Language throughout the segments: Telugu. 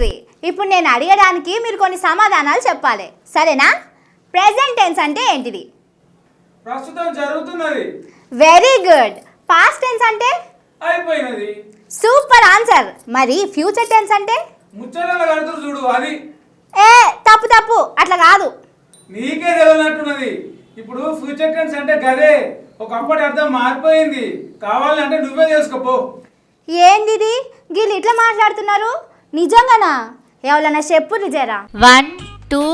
కూర్చుర్రి. ఇప్పుడు నేను అడిగడానికి మీరు కొన్ని సమాధానాలు చెప్పాలి, సరేనా? ప్రెజెంట్ టెన్స్ అంటే ఏంటిది? ప్రస్తుతం జరుగుతున్నది. Very good. పాస్ట్ టెన్స్ అంటే? అయిపోయినది. Super answer. మరి ఫ్యూచర్ టెన్స్ అంటే? ముచ్చటల కడుతురు చూడు అది. ఏ తప్పు తప్పు, అట్లా కాదు. నీకే తెలియనట్టున్నది. ఇప్పుడు ఫ్యూచర్ టెన్స్ అంటే గదే, ఒకప్పటి అర్థం మారిపోయింది. కావాలంటే నువ్వే చేసుకోపో. ఏంది గీళ్ళు ఇట్లా మాట్లాడుతున్నారు? నిజంగానా? ఎవరన్నా చెప్పుర్రి జరా. 1 2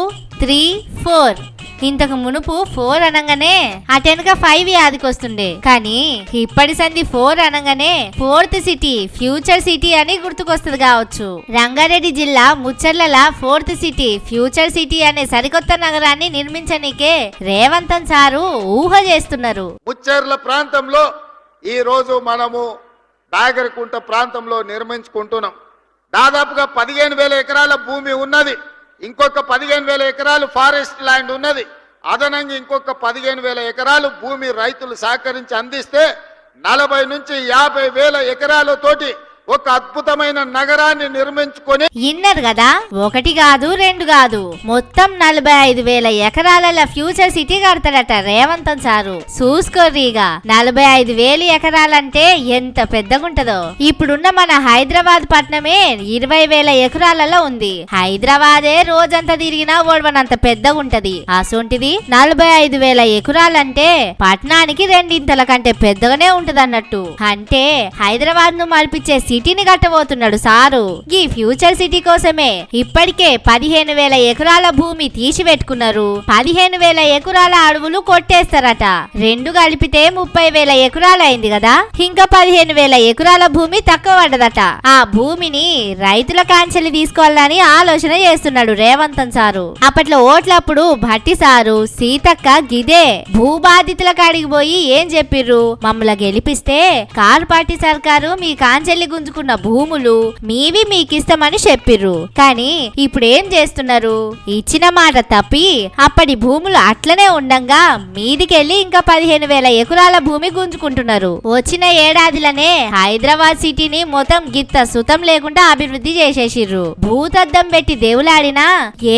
3 4. ఇంతకు మునుపు 4 అనగానే అటెనక 5 యాదికొస్తుండే, కానీ ఇప్పటి సంధి 4 అనగానే 4th సిటీ ఫ్యూచర్ సిటీ అని గుర్తుకొస్తుంది కావచ్చు. రంగారెడ్డి జిల్లా Mucherla 4th city future city అనే సరికొత్త నగరాన్ని నిర్మించనీకే రేవంతన్ సారు ఊహ చేస్తున్నారు. ముచ్చర్ల ప్రాంతంలో ఈ రోజు మనము నాగరికుంట ప్రాంతంలో నిర్మించుకుంటున్నాం. దాదాపుగా 15,000 ఎకరాల భూమి ఉన్నది. ఇంకొక 15,000 ఎకరాలు ఫారెస్ట్ ల్యాండ్ ఉన్నది. అదనంగా ఇంకొక 15,000 ఎకరాలు భూమి రైతులు సహకరించి అందిస్తే 40 నుంచి 50,000 ఎకరాలతోటి ఒక అద్భుతమైన నగరాన్ని నిర్మించుకొని ఇన్నర్ కదా, 1 కాదు 2 కాదు, మొత్తం 45,000 ఎకరాల ఫ్యూచర్ సిటీ కడతాడట రేవంతన్ సారు. చూసుకోర్రీగా 45,000 ఎకరాలంటే ఎంత పెద్దగుంటదో. ఇప్పుడున్న మన హైదరాబాద్ పట్టణమే 20,000 ఎకరాలలో ఉంది. హైదరాబాదే రోజంతా తిరిగినా ఓడవనంత పెద్దగుంటది. అసొంటిది 45,000 ఎకరాలంటే పట్టణానికి 2 కంటే పెద్దగానే ఉంటదన్నట్టు. అంటే హైదరాబాద్ ను మలిపించే సిటీని కట్టబోతున్నాడు సారు. ఈ ఫ్యూచర్ సిటీ కోసమే ఇప్పటికే 15,000 ఎకరాల భూమి తీసిపెట్టుకున్నారు. 15,000 ఎకరాల అడవులు కొట్టేస్తారట. 2 కలిపితే 30,000 ఎకరాలు అయింది కదా. ఇంకా 15,000 ఎకరాల భూమి తక్కువ పడ్డదట. ఆ భూమిని రైతుల కాంచెలి తీసుకోవాలని ఆలోచన చేస్తున్నాడు రేవంతన్ సారు. అప్పట్లో ఓట్లప్పుడు భట్టి సారు సీతక్క గిదే భూబాధితుల కాడికి పోయి ఏం చెప్పిర్రు, మమ్మల్ని గెలిపిస్తే కారు పార్టీ సర్కారు మీ కాంచెల్లి గుంజుకున్న భూములు మీవి మీకిస్తామని చెప్పిర్రు. కానీ ఇప్పుడు ఏం చేస్తున్నారు? ఇచ్చిన మాట తప్పి అప్పటి భూములు అట్లనే ఉండంగా మీదికెళ్ళి ఇంకా 15,000 ఎకరాల భూమి గుంజుకుంటున్నారు. వచ్చిన ఏడాదిలోనే హైదరాబాద్ సిటీని మొత్తం గిత్త సుతం లేకుండా అభివృద్ధి చేసేసిర్రు. భూతద్దం పెట్టి దేవులాడినా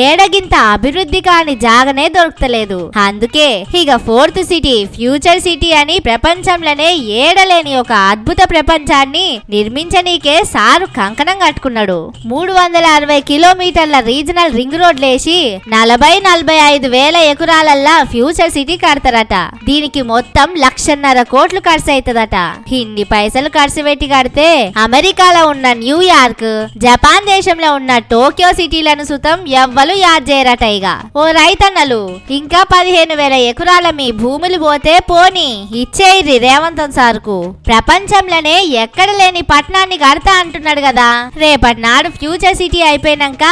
ఏడగింత అభివృద్ధి కాని జాగనే దొరుకుతలేదు. అందుకే ఇక 4th సిటీ ఫ్యూచర్ సిటీ అని ప్రపంచంలోనే ఏడలేని ఒక అద్భుత ప్రపంచాన్ని నిర్మించనీకే సారు కంకణం కట్టుకున్నాడు. 360 కిలోమీటర్ల రీజనల్ రింగ్ రోడ్ లేసి 40-45,000 ఎకరాలల్లా ఫ్యూచర్ సిటీ కడతారట. దీనికి మొత్తం 1,50,000 కోట్లు ఖర్చు అవుతుందట. ఇన్ని పైసలు ఖర్చు పెట్టి కడితే అమెరికాలో ఉన్న న్యూయార్క్, జపాన్ దేశంలో ఉన్న టోక్యో సిటీలను సుతం ఎవ్వలు యాద్ చేయరట. ఇక ఓ రైతన్నలు ఇంకా 15,000 ఎకరాల మీ భూములు పోతే పోని ఇచ్చేయిర్రి రేవంతన్ సార్కు. ప్రపంచంలోనే ఎక్కడ లేని పట్టణాన్ని కడతా అంటున్నాడు కదా. రేపటి నాడు ఫ్యూచర్ సిటీ అయిపోయినాక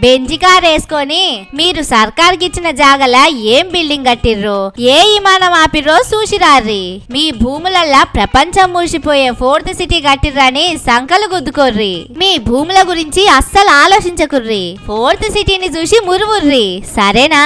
బెంజి కార్ వేసుకొని మీరు సర్కార్కి ఇచ్చిన జాగలా ఏం బిల్డింగ్ కట్టిర్రో, ఏ విమానం ఆపిర్రో చూసిరార్రి. మీ భూములల్లా ప్రపంచం మూసిపోయే 4th సిటీ కట్టిర్రని సంకలు గుద్దుకోర్రి. మీ భూముల గురించి అస్సలు ఆలోచించకుర్రి. 4th సిటీని చూసి మురువుర్రి, సరేనా?